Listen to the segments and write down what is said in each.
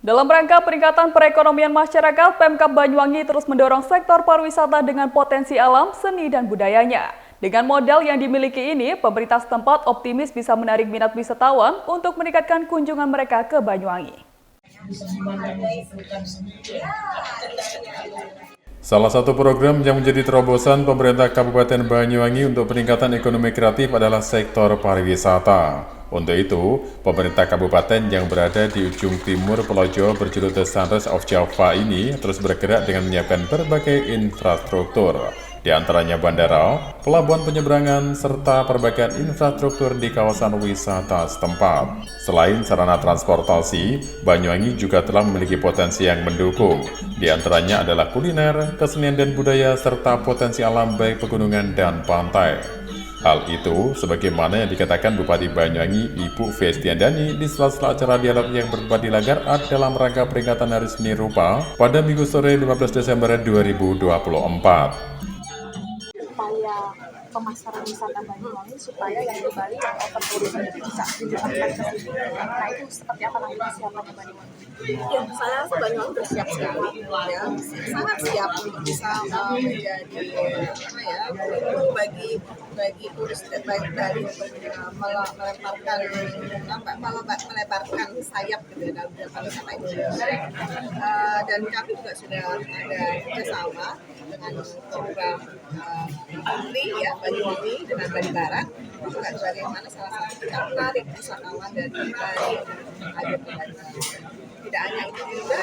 Dalam rangka peningkatan perekonomian masyarakat, Pemkab Banyuwangi terus mendorong sektor pariwisata dengan potensi alam, seni, dan budayanya. Dengan modal yang dimiliki ini, pemerintah setempat optimis bisa menarik minat wisatawan untuk meningkatkan kunjungan mereka ke Banyuwangi. Salah satu program yang menjadi terobosan pemerintah Kabupaten Banyuwangi untuk peningkatan ekonomi kreatif adalah sektor pariwisata. Untuk itu, pemerintah kabupaten yang berada di ujung timur Pulau Jawa berjuluk The Sunrise of Java ini terus bergerak dengan menyiapkan berbagai infrastruktur, di antaranya bandara, pelabuhan penyeberangan, serta perbaikan infrastruktur di kawasan wisata setempat. Selain sarana transportasi, Banyuwangi juga telah memiliki potensi yang mendukung, di antaranya adalah kuliner, kesenian dan budaya, serta potensi alam baik pegunungan dan pantai. Hal itu sebagaimana yang dikatakan Bupati Banyuwangi Ibu Festiandani di sela-sela acara dialog yang berdebat di Lagar Art dalam rangka peringatan Hari Seni Rupa pada Minggu sore 15 Desember 2024. Upaya pemasaran wisata Banyuwangi supaya yang di Bali yang overtourism itu bisa diarahkan ke sini. Nah itu seperti apa nanti persiapannya Banyuwangi? Ya, saya rasa Banyuwangi sudah siap sekali, ya, sangat siap untuk bisa menjadi bagi turis baik dari untuk melebarkan sayap gitu dalam pariwisata itu. Dan kami juga sudah ada kerjasama dengan program Menteri ya Banyuwangi dengan Bali Barat juga bagaimana salah satu kita menarik wisatawan dari Bali ada ke Banyuwangi. Tidak hanya itu juga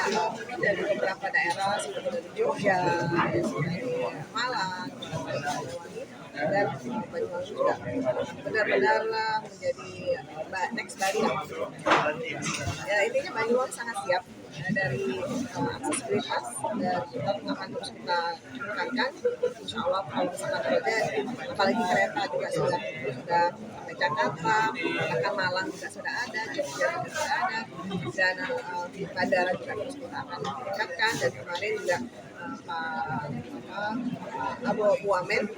dari beberapa daerah seperti dari Jogja, dari Malang, Banyuwangi dan Banyuwangi juga benar-benar menjadi next Bali. Ya intinya Banyuwangi sangat siap. Dari aksesibilitas dan akan terus kita tingkatkan, insya Allah kalau misalkan terjadi, apalagi kereta juga sudah sampai Jakarta, bahkan Malang juga sudah ada, Jogja juga sudah ada, dan bandara juga terus kita akan tingkatkan. Dan kemarin juga Abu Wamen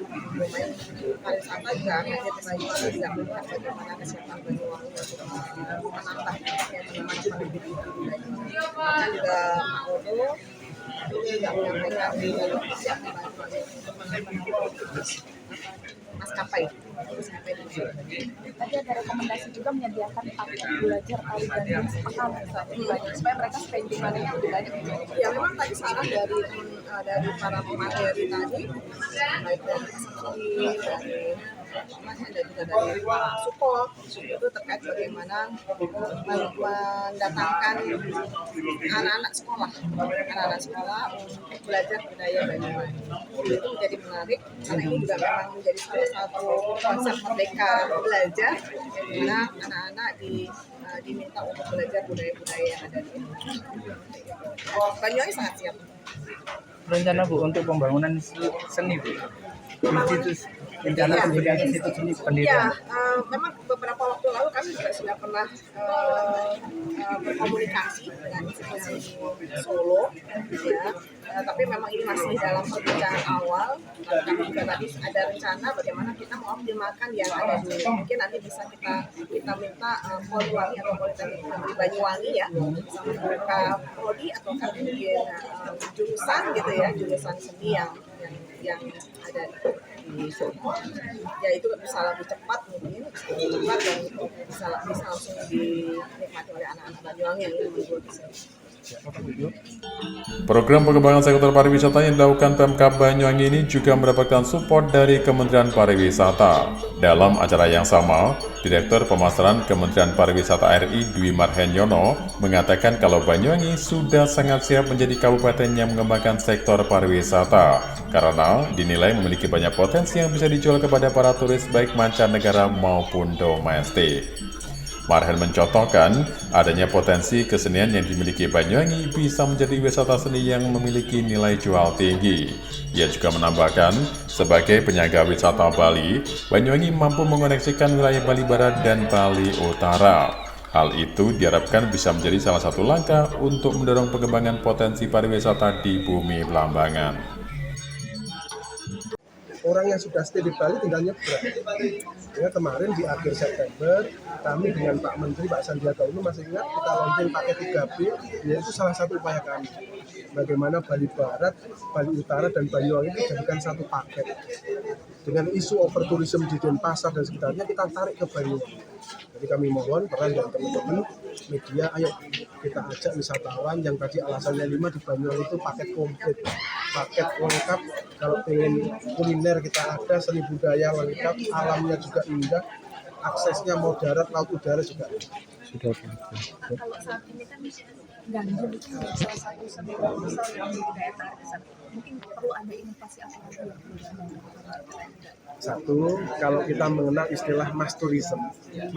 pariwisata juga akan jadi Banyuwangi juga melihat bagaimana kesiapan Banyuwangi untuk menambah maka juga Pak Odo juga menyampaikan siap maskapai di sini. Tadi ada rekomendasi juga menyediakan paket belajar tari gandrung sepekan supaya mereka spendingannya lebih banyak. Ya memang tadi saran dari para pemateri tadi, baik dari SMI, dari dan juga dari support itu terkait bagaimana mendatangkan anak-anak sekolah untuk belajar budaya Banyuwangi. Itu menjadi menarik karena ini juga memang menjadi salah satu konsep merdeka belajar di mana anak-anak diminta untuk belajar budaya-budaya yang ada di Banyuwangi sangat siap. Rencana Bu untuk pembangunan seni Bu, institusi rencana pemberian institusi seni pendidikan. Ya, memang beberapa waktu lalu kami juga sudah pernah berkomunikasi dengan institusi Solo, ya. Tapi memang ini masih dalam perbincangan awal. Kami juga tadi ada rencana bagaimana kita mengoptimalkan yang ada dulu. Mungkin nanti bisa kita minta Poliwangi atau Politeknik Negeri Banyuwangi ya, bisa membuka prodi atau mungkin jurusan gitu ya, jurusan seni yang ada di Solo. Ya itu bisa lebih cepat mungkin, dan bisa langsung dinikmati oleh anak-anak Banyuwangi yang ingin menjual di sini. Program pengembangan sektor pariwisata yang dilakukan Pemkab Banyuwangi ini juga mendapatkan support dari Kementerian Pariwisata. Dalam acara yang sama, Direktur Pemasaran Kementerian Pariwisata RI Dwi Marhenyono mengatakan kalau Banyuwangi sudah sangat siap menjadi kabupaten yang mengembangkan sektor pariwisata karena dinilai memiliki banyak potensi yang bisa dijual kepada para turis baik mancanegara maupun domestik. Marhen mencontohkan adanya potensi kesenian yang dimiliki Banyuwangi bisa menjadi wisata seni yang memiliki nilai jual tinggi. Ia juga menambahkan, sebagai penyangga wisata Bali, Banyuwangi mampu mengoneksikan wilayah Bali Barat dan Bali Utara. Hal itu diharapkan bisa menjadi salah satu langkah untuk mendorong pengembangan potensi pariwisata di bumi Belambangan. Orang yang sudah stay di Bali tinggal nyebrang. Ya, kemarin di akhir September kami dengan Pak Menteri Pak Sandiaga Uno masih ingat kita launching paket 3B, yaitu salah satu upaya kami bagaimana Bali Barat, Bali Utara dan Banyuwangi dijadikan satu paket. Dengan isu overtourism di Denpasar dan sekitarnya kita tarik ke Banyuwangi. Jadi kami mohon peran dari teman-teman media, ayo kita ajak wisatawan yang tadi alasannya 5 di Banyuwangi itu paket komplit, paket lengkap. Kalau pengen kuliner kita ada, seni budaya lengkap, alamnya juga indah, aksesnya mau darat, laut, udara juga. Kalau saat ini kan Ganjil itu menjadi salah satu seni universal yang menjadi daya tarik ke sana. Mungkin perlu ada inovasi apa lagi yang perlu dilakukan? Satu, kalau kita mengenal istilah mass tourism.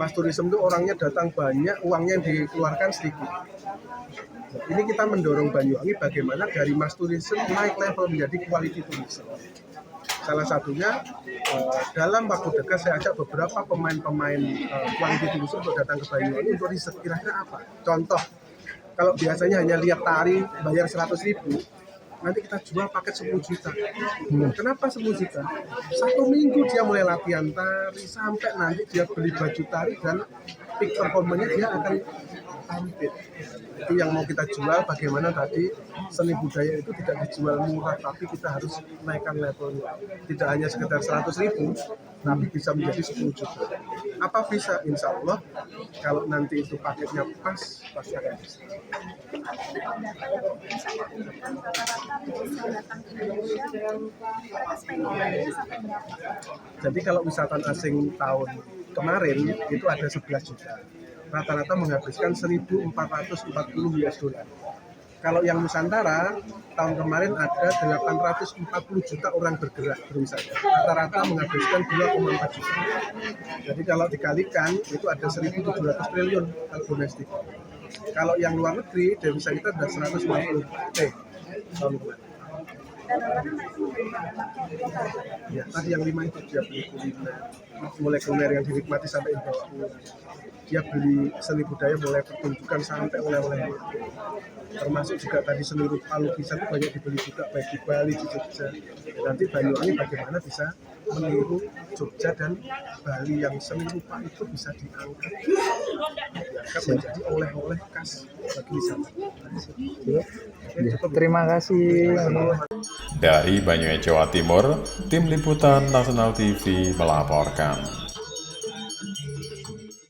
Mass tourism itu orangnya datang banyak, uangnya yang dikeluarkan sedikit. Nah, ini kita mendorong Banyuwangi bagaimana dari mass tourism naik level menjadi quality tourism. Salah satunya dalam waktu dekat saya ajak beberapa pemain-pemain quality tourism untuk datang ke Banyuwangi untuk riset kira-kira apa. Contoh, kalau biasanya hanya lihat tari bayar 100.000, nanti kita jual paket 10 juta. Kenapa 10 juta? 1 minggu dia mulai latihan tari sampai nanti dia beli baju tari dan peak performanya dia akan tampil. Itu yang mau kita jual, bagaimana tadi seni budaya itu tidak dijual murah, tapi kita harus naikkan levelnya. Tidak hanya sekedar 100.000, tapi bisa menjadi 10 juta. Apa bisa? Insya Allah, kalau nanti itu paketnya pas, pasti akan bisa. Data yang bisa ditunjukkan rata-rata bisa datang ke Indonesia, mereka spending sampai berapa? Jadi kalau wisatawan asing tahun kemarin itu ada 11 juta. Rata-rata menghabiskan 1.440 US dollar. Kalau yang Nusantara, tahun kemarin ada 840 juta orang bergerak berwisata. Rata-rata menghabiskan 2,4 juta. Jadi kalau dikalikan, itu ada 1.700 triliun kalau domestik. Kalau yang luar negeri, devisa kita ada 150 tahun kemarin. Dan karena mereka menggunakan lokal. Ya, tadi yang 5 itu dia beli kuliner, mulai kuliner yang dinikmati sampai dibawa pulang. Dia beli seni budaya mulai pertunjukan sampai oleh-oleh. Termasuk juga tadi seni rupa lukisan itu banyak dibeli juga baik di Bali, di Jogja. Nanti Banyuwangi bagaimana bisa meniru Jogja dan Bali yang seni rupa itu bisa diangkat menjadi oleh-oleh khas bagi wisata. Terima kasih. Dari Banyuwangi, Jawa Timur, Tim Liputan Nasional TV melaporkan.